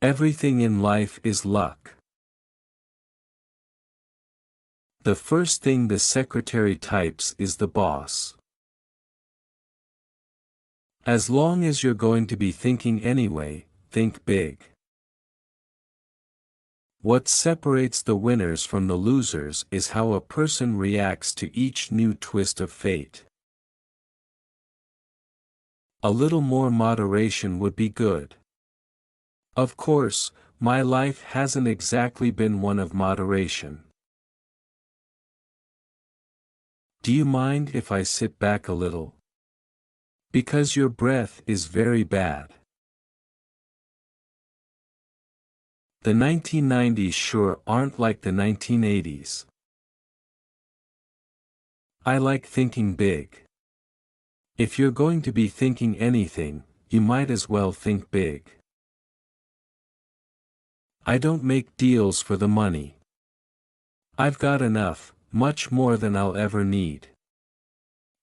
Everything in life is luck. The first thing the secretary types is the boss. As long as you're going to be thinking anyway, think big. What separates the winners from the losers is how a person reacts to each new twist of fate. A little more moderation would be good. Of course, my life hasn't exactly been one of moderation. Do you mind if I sit back a little? Because your breath is very bad. The 1990s sure aren't like the 1980s. I like thinking big. If you're going to be thinking anything, you might as well think big. I don't make deals for the money. I've got enough, much more than I'll ever need.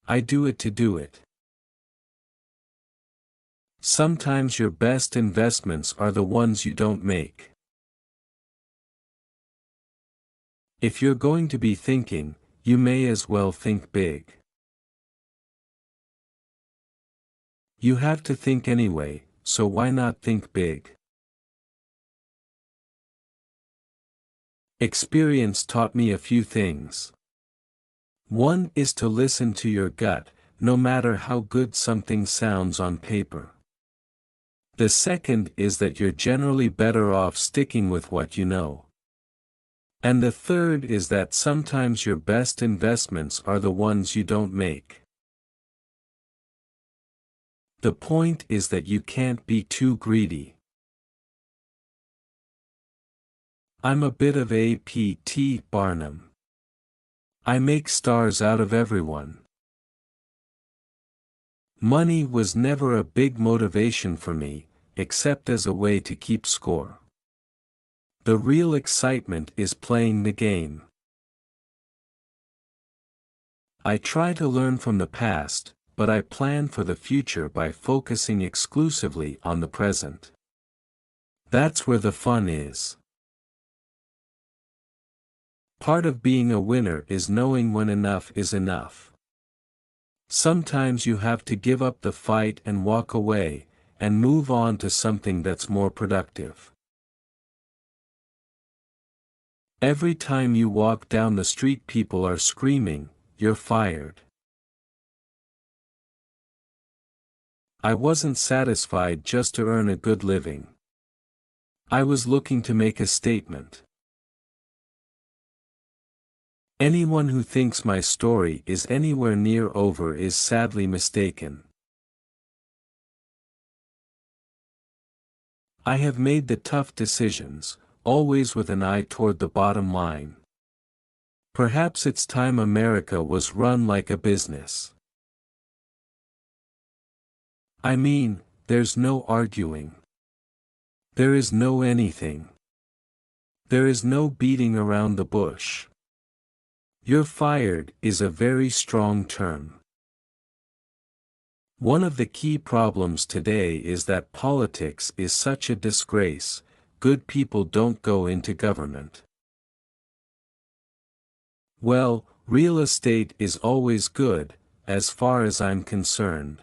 I do it to do it. Sometimes your best investments are the ones you don't make. If you're going to be thinking, you may as well think big. You have to think anyway, so why not think big? Experience taught me a few things. One is to listen to your gut, no matter how good something sounds on paper. The second is that you're generally better off sticking with what you know. And the third is that sometimes your best investments are the ones you don't make. The point is that you can't be too greedy. I'm a bit of a P.T. Barnum. I make stars out of everyone. Money was never a big motivation for me, except as a way to keep score. The real excitement is playing the game. I try to learn from the past, but I plan for the future by focusing exclusively on the present. That's where the fun is. Part of being a winner is knowing when enough is enough. Sometimes you have to give up the fight and walk away, and move on to something that's more productive. Every time you walk down the street people are screaming, "You're fired." I wasn't satisfied just to earn a good living. I was looking to make a statement. Anyone who thinks my story is anywhere near over is sadly mistaken. I have made the tough decisions, always with an eye toward the bottom line. Perhaps it's time America was run like a business. I mean, there's no arguing. There is no anything. There is no beating around the bush. "You're fired" is a very strong term. One of the key problems today is that politics is such a disgrace. Good people don't go into government. Well, real estate is always good, as far as I'm concerned.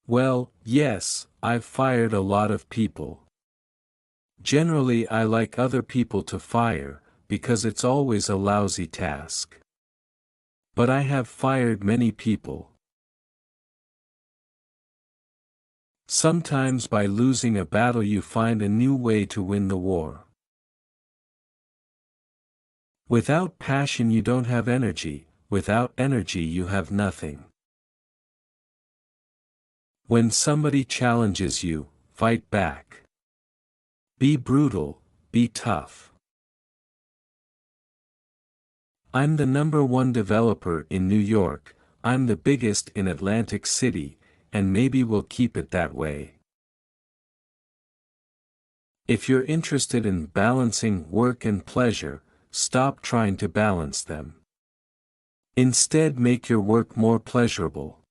Well, yes, I've fired a lot of people. Generally I like other people to fire, because it's always a lousy task. But I have fired many people. Sometimes by losing a battle you find a new way to win the war. Without passion you don't have energy, without energy you have nothing. When somebody challenges you, fight back. Be brutal, be tough. I'm the #1 developer in New York, I'm the biggest in Atlantic City, and maybe we'll keep it that way. If you're interested in balancing work and pleasure, stop trying to balance them. Instead make your work more pleasurable.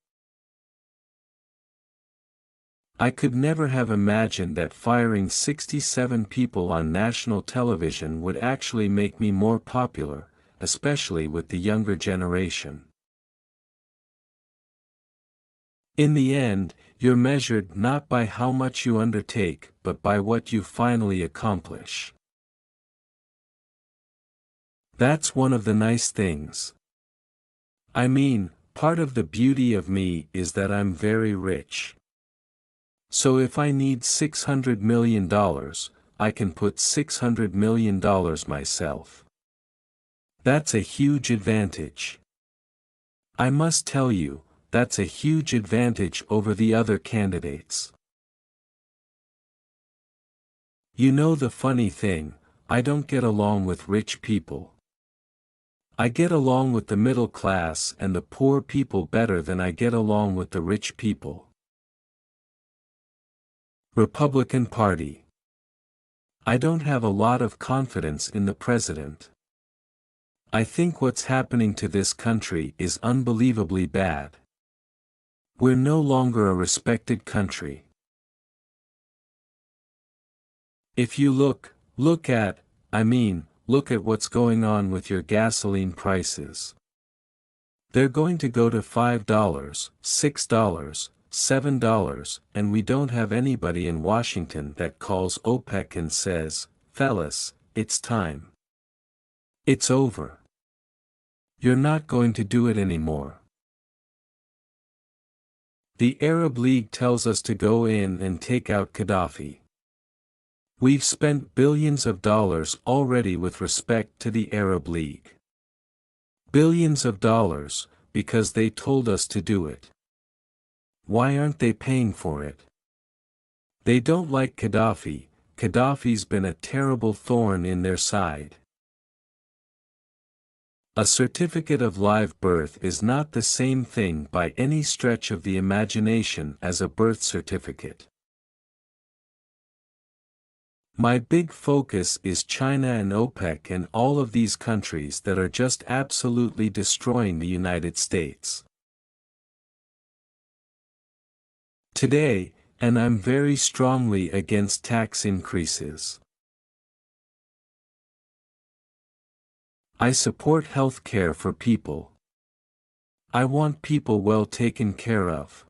I could never have imagined that firing 67 people on national television would actually make me more popular, especially with the younger generation. In the end, you're measured not by how much you undertake, but by what you finally accomplish. That's one of the nice things. I mean, part of the beauty of me is that I'm very rich. So if I need $600 million, I can put $600 million myself. That's a huge advantage. I must tell you, that's a huge advantage over the other candidates. You know the funny thing, I don't get along with rich people. I get along with the middle class and the poor people better than I get along with the rich people. Republican Party. I don't have a lot of confidence in the president. I think what's happening to this country is unbelievably bad. We're no longer a respected country. If you look at what's going on with your gasoline prices. They're going to go to $5, $6, $7, and we don't have anybody in Washington that calls OPEC and says, "Fellas, it's time. It's over. You're not going to do it anymore." The Arab League tells us to go in and take out Gaddafi. We've spent billions of dollars already with respect to the Arab League. Billions of dollars, because they told us to do it. Why aren't they paying for it? They don't like Gaddafi. Gaddafi's been a terrible thorn in their side. A certificate of live birth is not the same thing by any stretch of the imagination as a birth certificate. My big focus is China and OPEC and all of these countries that are just absolutely destroying the United States. Today, and I'm very strongly against tax increases. I support health care for people. I want people well taken care of.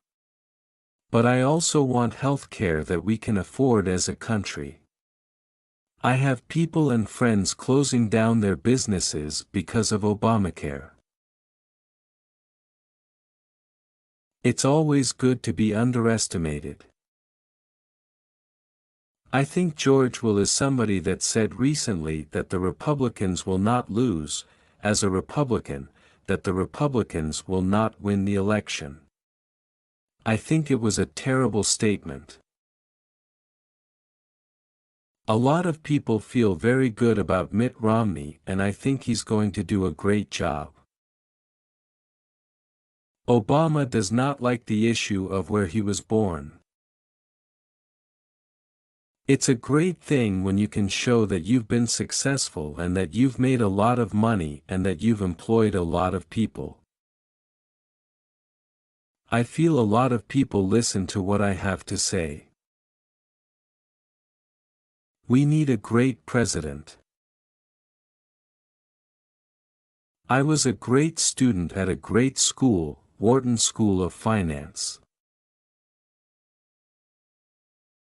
But I also want health care that we can afford as a country. I have people and friends closing down their businesses because of Obamacare. It's always good to be underestimated. I think George Will is somebody that said recently that the Republicans will not lose, as a Republican, that the Republicans will not win the election. I think it was a terrible statement. A lot of people feel very good about Mitt Romney, and I think he's going to do a great job. Obama does not like the issue of where he was born. It's a great thing when you can show that you've been successful and that you've made a lot of money and that you've employed a lot of people. I feel a lot of people listen to what I have to say. We need a great president. I was a great student at a great school, Wharton School of Finance.